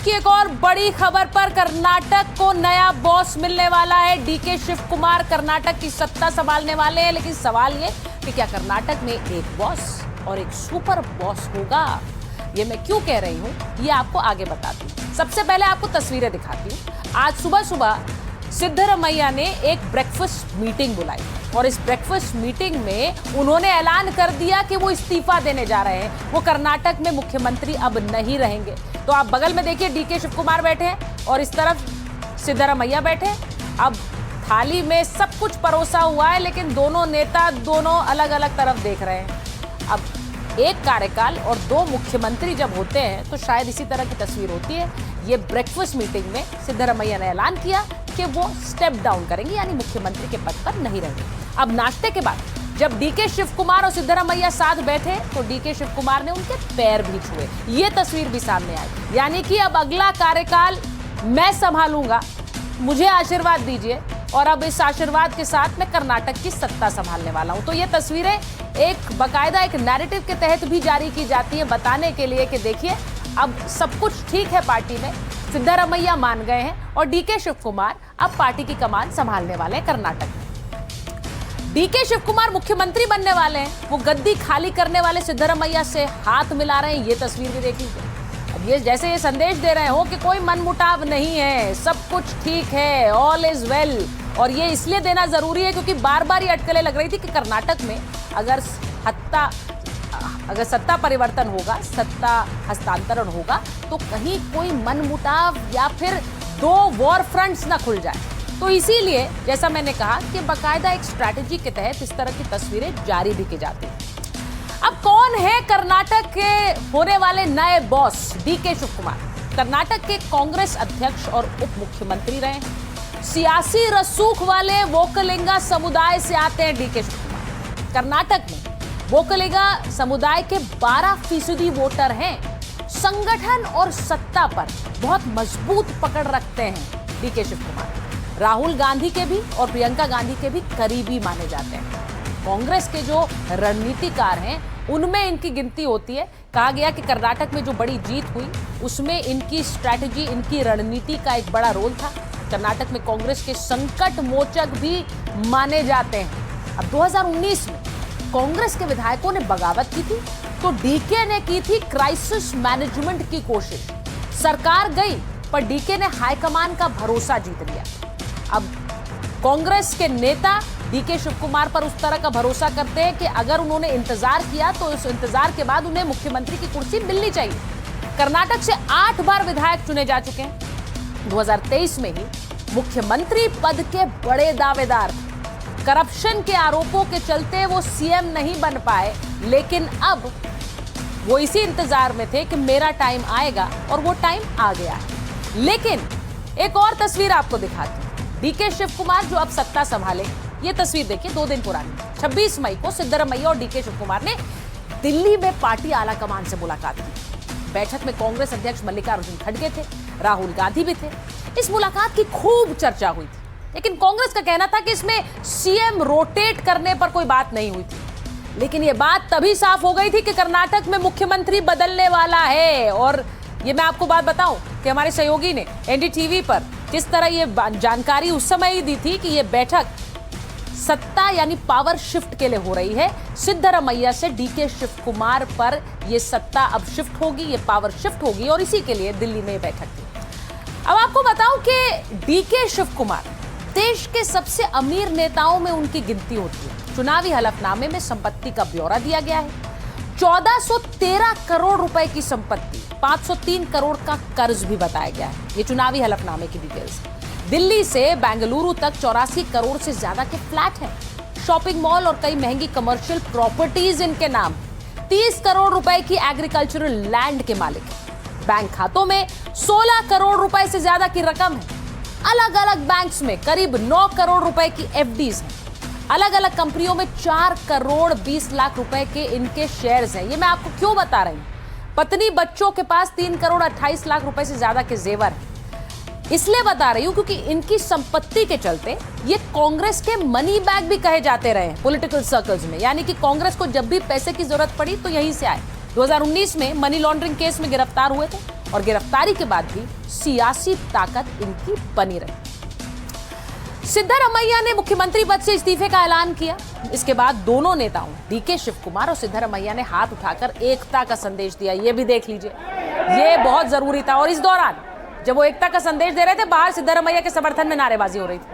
की एक और बड़ी खबर पर कर्नाटक को नया बॉस मिलने वाला है। डीके शिव कुमार कर्नाटक की सत्ता संभालने वाले हैं, लेकिन सवाल ये कि क्या कर्नाटक में एक बॉस और एक सुपर बॉस होगा? ये मैं क्यों कह रही हूं, ये आपको आगे बताती हूं। सबसे पहले आपको तस्वीरें दिखाती हूं। आज सुबह सुबह सिद्धरमैया ने एक ब्रेकफास्ट मीटिंग बुलाई और इस ब्रेकफास्ट मीटिंग में उन्होंने ऐलान कर दिया कि वो इस्तीफा देने जा रहे हैं। वो कर्नाटक में मुख्यमंत्री अब नहीं रहेंगे। तो आप बगल में देखिए, डीके शिव कुमार बैठे हैं और इस तरफ सिद्धरमैया बैठे हैं। अब थाली में सब कुछ परोसा हुआ है, लेकिन दोनों नेता दोनों अलग अलग तरफ देख रहे हैं। अब एक कार्यकाल और दो मुख्यमंत्री जब होते हैं तो शायद इसी तरह की तस्वीर होती है। ये ब्रेकफास्ट मीटिंग में सिद्धरमैया ने ऐलान किया कि वो स्टेप डाउन करेंगे, यानी मुख्यमंत्री के पद पर नहीं रहेंगे। अब नाश्ते के बाद जब डीके शिव कुमार और सिद्धरमैया साथ बैठे तो डीके शिव कुमार ने उनके पैर भी छुए। ये तस्वीर भी सामने आई, यानी कि अब अगला कार्यकाल मैं संभालूंगा, मुझे आशीर्वाद दीजिए और अब इस आशीर्वाद के साथ मैं कर्नाटक की सत्ता संभालने वाला हूं। तो ये तस्वीरें एक बकायदा एक नैरेटिव के तहत भी जारी की जाती है, बताने के लिए कि देखिए अब सब कुछ ठीक है पार्टी में। सिद्धरमैया मान गए हैं और डीके शिव कुमार अब पार्टी की कमान संभालने वाले हैं कर्नाटक में। डीके शिव कुमार मुख्यमंत्री बनने वाले हैं, वो गद्दी खाली करने वाले सिद्धरमैया से हाथ मिला रहे हैं। ये तस्वीर भी देख लीजिए। अब ये जैसे ये संदेश दे रहे हो कि कोई मनमुटाव नहीं है, सब कुछ ठीक है, ऑल इज वेल। और ये इसलिए देना जरूरी है क्योंकि बार बार ये अटकलें लग रही थी कि कर्नाटक में अगर सत्ता परिवर्तन होगा, सत्ता हस्तांतरण होगा, तो कहीं कोई मनमुटाव या फिर दो वॉर फ्रंट्स ना खुल जाए। तो इसीलिए जैसा मैंने कहा कि बकायदा एक स्ट्रैटेजी के तहत इस तरह की तस्वीरें जारी भी की जाती हैं। अब कौन है कर्नाटक के होने वाले नए बॉस? डीके शिव कुमार कर्नाटक के कांग्रेस अध्यक्ष और उप मुख्यमंत्री रहे हैं। सियासी रसूख वाले वोकलिंगा समुदाय से आते हैं डीके शिव कुमार। कर्नाटक में वोकलिंगा समुदाय के 12% वोटर हैं। संगठन और सत्ता पर बहुत मजबूत पकड़ रखते हैं डीके शिव कुमार। राहुल गांधी के भी और प्रियंका गांधी के भी करीबी माने जाते हैं। कांग्रेस के जो रणनीतिकार हैं उनमें इनकी गिनती होती है। कहा गया कि कर्नाटक में जो बड़ी जीत हुई उसमें इनकी स्ट्रैटेजी, इनकी रणनीति का एक बड़ा रोल था। कर्नाटक में कांग्रेस के संकट मोचक भी माने जाते हैं। अब 2019 में कांग्रेस के विधायकों ने बगावत की थी तो डीके ने की थी क्राइसिस मैनेजमेंट की कोशिश। सरकार गई पर डीके ने हाईकमान का भरोसा जीत लिया। अब कांग्रेस के नेता डीके शिव कुमार पर उस तरह का भरोसा करते हैं कि अगर उन्होंने इंतजार किया तो उस इंतजार के बाद उन्हें मुख्यमंत्री की कुर्सी मिलनी चाहिए। कर्नाटक से 8 बार विधायक चुने जा चुके हैं। 2023 में ही मुख्यमंत्री पद के बड़े दावेदार थे। करप्शन के आरोपों के चलते वो सीएम नहीं बन पाए, लेकिन अब वो इसी इंतजार में थे कि मेरा टाइम आएगा और वो टाइम आ गया है। लेकिन एक और तस्वीर आपको दिखाती हूं। डीके शिव कुमार जो अब सत्ता संभाले, ये तस्वीर देखिए 2 दिन पुरानी। 26 मई को सिद्धरमैया और डीके शिव कुमार ने दिल्ली में पार्टी आलाकमान से मुलाकात की। बैठक में कांग्रेस अध्यक्ष मल्लिकार्जुन खड़गे थे, राहुल गांधी भी थे। इस मुलाकात की खूब चर्चा हुई थी, लेकिन कांग्रेस का कहना था कि इसमें सीएम रोटेट करने पर कोई बात नहीं हुई थी। लेकिन यह बात तभी साफ हो गई थी कि कर्नाटक में मुख्यमंत्री बदलने वाला है। और ये मैं आपको बात बताऊं कि हमारे सहयोगी ने एनडीटीवी पर किस तरह ये जानकारी उस समय ही दी थी कि ये बैठक सत्ता यानी पावर शिफ्ट के लिए हो रही है। सिद्धरमैया से डीके शिव कुमार पर ये सत्ता अब शिफ्ट होगी, ये पावर शिफ्ट होगी और इसी के लिए दिल्ली में बैठक थी। अब आपको बताऊं कि डीके शिव कुमार देश के सबसे अमीर नेताओं में उनकी गिनती होती है। चुनावी हलफनामे में संपत्ति का ब्यौरा दिया गया है। 1413 करोड़ रुपए की संपत्ति, 503 करोड़ का कर्ज भी बताया गया है। ये चुनावी हलफनामे की डिटेल्स। दिल्ली से बेंगलुरु तक 84 करोड़ से ज्यादा के फ्लैट हैं। शॉपिंग मॉल और कई महंगी कमर्शियल प्रॉपर्टीज इनके नाम। 30 करोड़ रुपए की एग्रीकल्चरल लैंड के मालिक हैं। बैंक खातों में 16 करोड़ रुपए से ज्यादा की रकम है। अलग अलग बैंक्स में करीब 9 करोड़ रुपए की एफडीज हैं। अलग अलग कंपनियों में 4 करोड़ 20 लाख रुपए के इनके शेयर्स हैं। ये मैं आपको क्यों बता रही हूं? पत्नी बच्चों के पास 3 करोड़ 28 लाख रुपए से ज्यादा के जेवर हैं। इसलिए बता रही हूं क्योंकि इनकी संपत्ति के चलते ये कांग्रेस के मनी बैग भी कहे जाते रहे हैं पॉलिटिकल सर्कल्स में। यानी कि कांग्रेस को जब भी पैसे की जरूरत पड़ी तो यहीं से आए। 2019 में मनी लॉन्ड्रिंग केस में गिरफ्तार हुए थे और गिरफ्तारी के बाद भी सियासी ताकत इनकी बनी रही। सिद्धारमैया ने मुख्यमंत्री पद से इस्तीफे का ऐलान किया। इसके बाद दोनों नेताओं डीके शिव कुमार और सिद्धारमैया ने हाथ उठाकर एकता का संदेश दिया। ये भी देख लीजिए, ये बहुत जरूरी था। और इस दौरान जब वो एकता का संदेश दे रहे थे, बाहर सिद्धारमैया के समर्थन में नारेबाजी हो रही थी।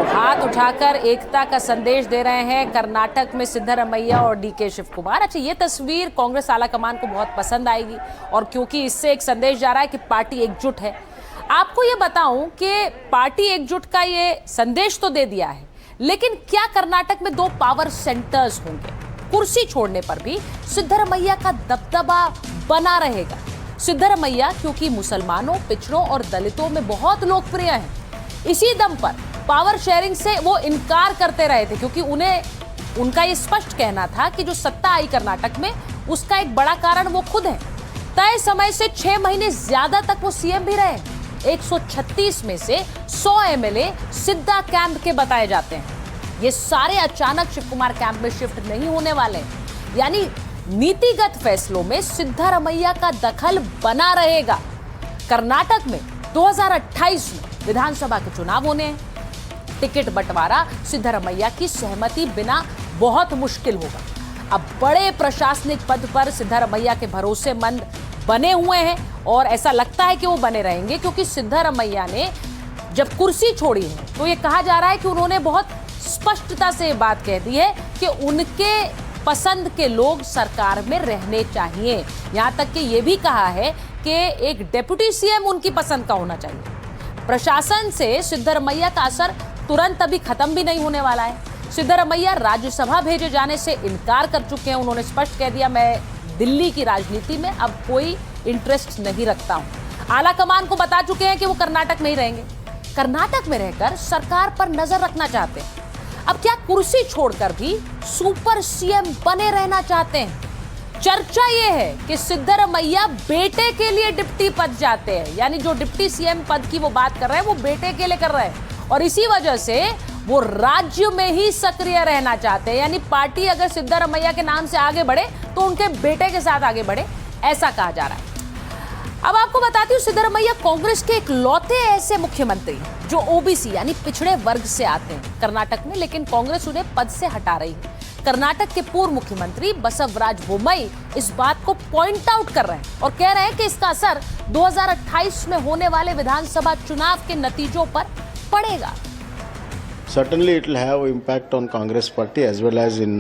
हाथ उठाकर एकता का संदेश दे रहे हैं कर्नाटक में सिद्धारमैया और डीके शिव कुमार। अच्छा, ये तस्वीर कांग्रेस आलाकमान को बहुत पसंद आएगी और क्योंकि इससे एक संदेश जा रहा है कि पार्टी एकजुट है। आपको ये बताऊं कि पार्टी एकजुट का ये संदेश तो दे दिया है, लेकिन क्या कर्नाटक में 2 पावर सेंटर्स होंगे? कुर्सी छोड़ने पर भी सिद्धारमैया का दबदबा बना रहेगा। सिद्धारमैया क्योंकि मुसलमानों, पिछड़ों और दलितों में बहुत लोकप्रिय हैं, इसी दम पर पावर शेयरिंग से वो इनकार करते रहे थे, क्योंकि उनका ये स्पष्ट कहना था कि जो सत्ता आई कर्नाटक में, उसका एक बड़ा कारण वो खुद है। तय समय से 6 महीने ज्यादा तक वो सीएम भी रहे। 136 में से 100 एमएलए सिद्धा कैंप के बताए जाते हैं। ये सारे अचानक शिव कुमार कैंप में शिफ्ट नहीं होने वाले, यानी नीतिगत फैसलों में सिद्धारमैया का दखल बना रहेगा। कर्नाटक में 2028 में विधानसभा के चुनाव होने हैं। टिकट बंटवारा सिद्धारमैया की सहमति बिना बहुत मुश्किल होगा। अब बड़े प्रशासनिक पद पर सिद्धारमैया के भरोसेमंद बने हुए हैं और ऐसा लगता है कि वो बने रहेंगे, क्योंकि सिद्धारमैया ने जब कुर्सी छोड़ी है तो ये कहा जा रहा है कि उन्होंने बहुत स्पष्टता से ये बात कह दी है कि उनके पसंद के लोग सरकार में रहने चाहिए। यहां तक कि ये भी कहा है कि एक डिप्टी सीएम उनकी पसंद का होना चाहिए। प्रशासन से सिद्धारमैया का असर तुरंत अभी खत्म भी नहीं होने वाला है। सिद्धारमैया राज्यसभा भेजे जाने से इनकार कर चुके हैं। उन्होंने स्पष्ट कह दिया, मैं दिल्ली की राजनीति में अब कोई इंटरेस्ट नहीं रखता हूं। आलाकमान को बता चुके हैं कि वो कर्नाटक में ही रहेंगे। कर्नाटक में रहकर सरकार पर नजर रखना चाहते हैं। अब क्या कुर्सी छोड़कर भी सुपर सीएम बने रहना चाहते हैं? चर्चा यह है कि सिद्धारमैया बेटे के लिए डिप्टी पद जाते हैं, यानी जो डिप्टी सीएम पद की वो बात कर रहे हैं वो बेटे के लिए कर रहे हैं, और इसी वजह से वो राज्य में ही सक्रिय रहना चाहते हैं। यानी पार्टी अगर सिद्धारमैया के नाम से आगे बढ़े तो उनके बेटे के साथ आगे बढ़े, ऐसा कहा जा रहा है। अब आपको बताती हूँ, सिद्धारमैया कांग्रेस के इकलौते ऐसे मुख्यमंत्री जो ओबीसी यानी पिछड़े वर्ग से आते हैं कर्नाटक में, लेकिन कांग्रेस उन्हें पद से हटा रही है। कर्नाटक के पूर्व मुख्यमंत्री बसवराज बोम्मई इस बात को पॉइंट आउट कर रहे हैं और कह रहे हैं कि इसका असर 2028 में होने वाले विधानसभा चुनाव के नतीजों पर पड़ेगा। Certainly it will have impact on Congress party as well as in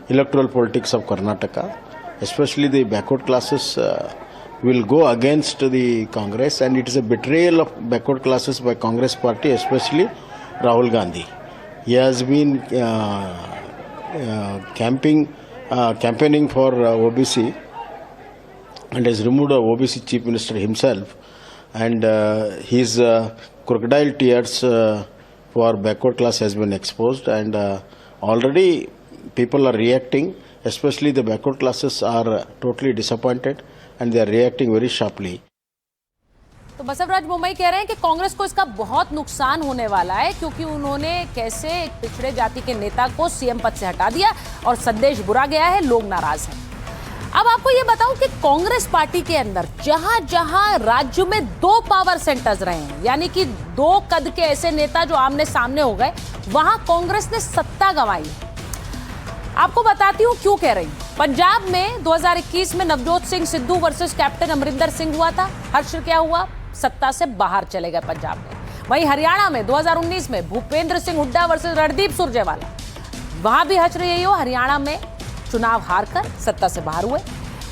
electoral politics of Karnataka. Especially the backward classes will go against the Congress, and it is a betrayal of backward classes by Congress party, especially Rahul Gandhi. He has been campaigning for OBC and has removed a OBC chief minister himself, and his crocodile tears for backward class has been exposed, and already people are reacting, especially the backward classes are totally disappointed and they are reacting very sharply. तो बसवराज बोम्मई कह रहे हैं कि कांग्रेस को इसका बहुत नुकसान होने वाला है, क्योंकि उन्होंने कैसे एक पिछड़े जाति के नेता को सीएम पद से हटा दिया और संदेश बुरा गया है, लोग नाराज हैं। अब आपको ये बताऊं कि कांग्रेस पार्टी के अंदर जहां जहां राज्य में 2 पावर सेंटर्स रहे हैं, यानी कि 2 कद के ऐसे नेता जो आमने सामने हो गए, वहां कांग्रेस ने सत्ता गंवाई। आपको बताती हूं क्यों कह रही हूं। पंजाब में 2021 में नवजोत सिंह सिद्धू वर्सेस कैप्टन अमरिंदर सिंह हुआ था। हर्ष क्या हुआ? सत्ता से बाहर चले गए पंजाब में। वहीं हरियाणा में 2019 में भूपेंद्र सिंह हुड्डा वर्सेस रणदीप सुरजेवाला, वहां भी हर्ष यही हो, हरियाणा में चुनाव हारकर सत्ता से बाहर हुए।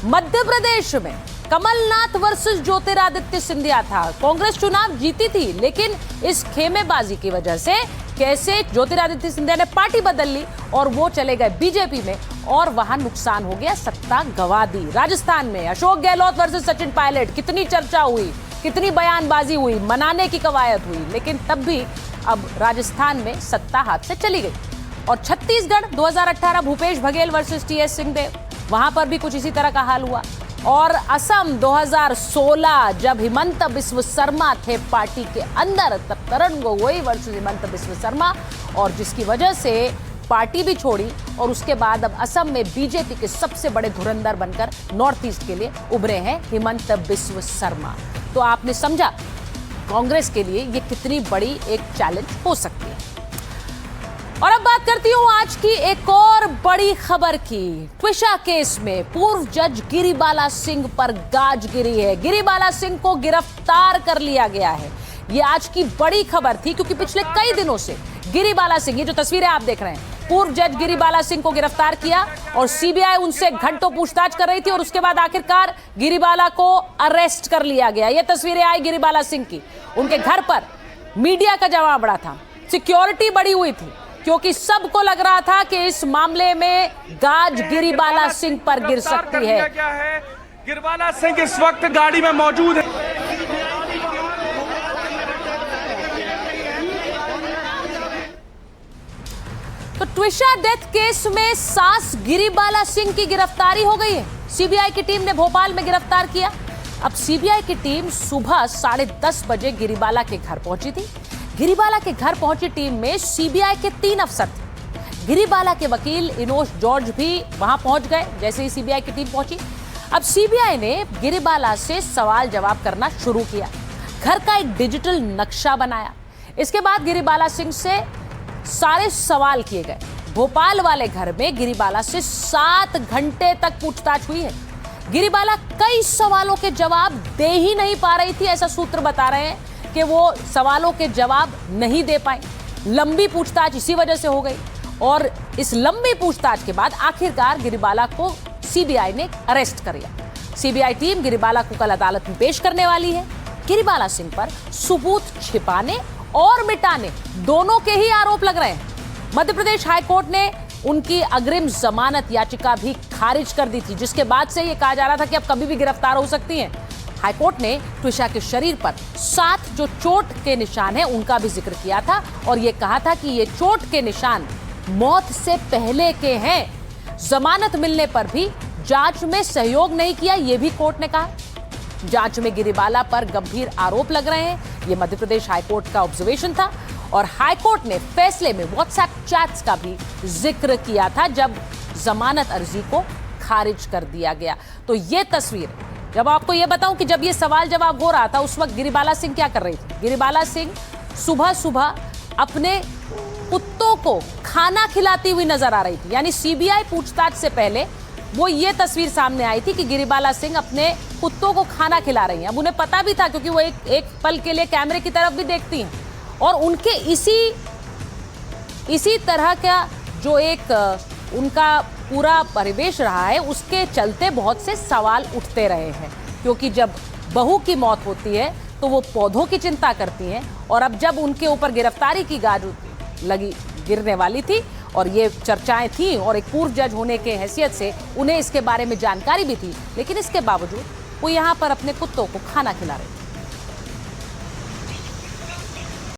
मध्य प्रदेश में कमलनाथ वर्सेस ज्योतिरादित्य सिंधिया था। कांग्रेस चुनाव जीती थी, लेकिन इस खेमेबाजी की वजह से कैसे ज्योतिरादित्य सिंधिया ने पार्टी बदल ली और वो चले गए बीजेपी में, और वहां नुकसान हो गया, सत्ता गंवा दी। राजस्थान में अशोक गहलोत वर्सेस सचिन पायलट, कितनी चर्चा हुई, कितनी बयानबाजी हुई, मनाने की कवायद हुई, लेकिन तब भी अब राजस्थान में सत्ता हाथ से चली गई। और छत्तीसगढ़ 2018 भूपेश बघेल वर्सेस टीएस सिंहदेव, वहां पर भी कुछ इसी तरह का हाल हुआ। और असम 2016 जब हिमंत बिस्व शर्मा थे पार्टी के अंदर, तब तरुण गोगोई वर्सेस हिमंत बिस्व शर्मा, और जिसकी वजह से पार्टी भी छोड़ी और उसके बाद अब असम में बीजेपी के सबसे बड़े धुरंधर बनकर नॉर्थ ईस्ट के लिए उभरे हैं हिमंत बिस्व शर्मा। तो आपने समझा कांग्रेस के लिए ये कितनी बड़ी एक चैलेंज हो सकती है। और अब बात करती हूं आज की एक और बड़ी खबर की। ट्विशा केस में पूर्व जज गिरिबाला सिंह पर गाज गिरी है। गिरिबाला सिंह को गिरफ्तार कर लिया गया है। ये आज की बड़ी खबर थी क्योंकि पिछले कई दिनों से गिरिबाला सिंह, ये जो तस्वीरें आप देख रहे हैं, पूर्व जज गिरिबाला सिंह को गिरफ्तार किया और सीबीआई उनसे घंटों पूछताछ कर रही थी और उसके बाद आखिरकार गिरिबाला को अरेस्ट कर लिया गया। ये तस्वीरें आई गिरिबाला सिंह की। उनके घर पर मीडिया का जवाब बड़ा था, सिक्योरिटी बड़ी हुई थी क्योंकि सबको लग रहा था कि इस मामले में गाज गिरिबाला सिंह पर गिर सकती है। गिरिबाला सिंह इस वक्त गाड़ी में मौजूद है। तो ट्विशा डेथ केस में सास गिरिबाला सिंह की गिरफ्तारी हो गई है। सीबीआई की टीम ने भोपाल में गिरफ्तार किया। अब सीबीआई की टीम सुबह 10:30 बजे गिरिबाला के घर पहुंची थी। गिरिबाला के घर पहुंची टीम में सीबीआई के 3 अफसर थे। गिरिबाला के वकील इनोश जॉर्ज भी वहां पहुंच गए जैसे ही सीबीआई की टीम पहुंची। अब सीबीआई ने गिरिबाला से सवाल जवाब करना शुरू किया। घर का एक डिजिटल नक्शा बनाया। इसके बाद गिरिबाला सिंह से सारे सवाल किए गए। भोपाल वाले घर में गिरिबाला से 7 घंटे तक पूछताछ हुई है। गिरिबाला कई सवालों के जवाब दे ही नहीं पा रही थी। ऐसा सूत्र बता रहे हैं कि वो सवालों के जवाब नहीं दे पाए। लंबी पूछताछ इसी वजह से हो गई और इस लंबी पूछताछ के बाद आखिरकार गिरिबाला को सीबीआई ने अरेस्ट कर लिया। सीबीआई टीम गिरिबाला को कल अदालत में पेश करने वाली है। गिरिबाला सिंह पर सबूत छिपाने और मिटाने दोनों के ही आरोप लग रहे हैं। मध्य प्रदेश हाईकोर्ट ने उनकी अग्रिम जमानत याचिका भी खारिज कर दी थी, जिसके बाद से यह कहा जा रहा था कि अब कभी भी गिरफ्तार हो सकती हैं। हाईकोर्ट ने ट्विशा के शरीर पर 7 जो चोट के निशान हैं उनका भी जिक्र किया था और यह कहा था कि ये चोट के निशान मौत से पहले के हैं। जमानत मिलने पर भी जांच में सहयोग नहीं किया, यह भी कोर्ट ने कहा। जांच में गिरिबाला पर गंभीर आरोप लग रहे हैं। यह मध्य प्रदेश हाईकोर्ट का ऑब्जर्वेशन था और हाईकोर्ट ने फैसले में व्हाट्सएप चैट्स का भी जिक्र किया था जब जमानत अर्जी को खारिज कर दिया गया। तो यह तस्वीर, जब आपको यह बताऊं कि जब यह सवाल जवाब हो रहा था उस वक्त गिरिबाला सिंह क्या कर रही थी। गिरिबाला सिंह सुबह सुबह अपने कुत्तों को खाना खिलाती हुई नजर आ रही थी। यानी सीबीआई पूछताछ से पहले वो ये तस्वीर सामने आई थी कि गिरिबाला सिंह अपने कुत्तों को खाना खिला रही हैं। अब उन्हें पता भी था क्योंकि वो एक पल के लिए कैमरे की तरफ भी देखती हैं और उनके इसी तरह का जो एक उनका पूरा परिवेश रहा है उसके चलते बहुत से सवाल उठते रहे हैं। क्योंकि जब बहू की मौत होती है तो वो पौधों की चिंता करती हैं और अब जब उनके ऊपर गिरफ्तारी की गाज लगी गिरने वाली थी और ये चर्चाएं थी और एक पूर्व जज होने के हैसियत से उन्हें इसके बारे में जानकारी भी थी, लेकिन इसके बावजूद वो यहाँ पर अपने कुत्तों को खाना खिला रहे थे।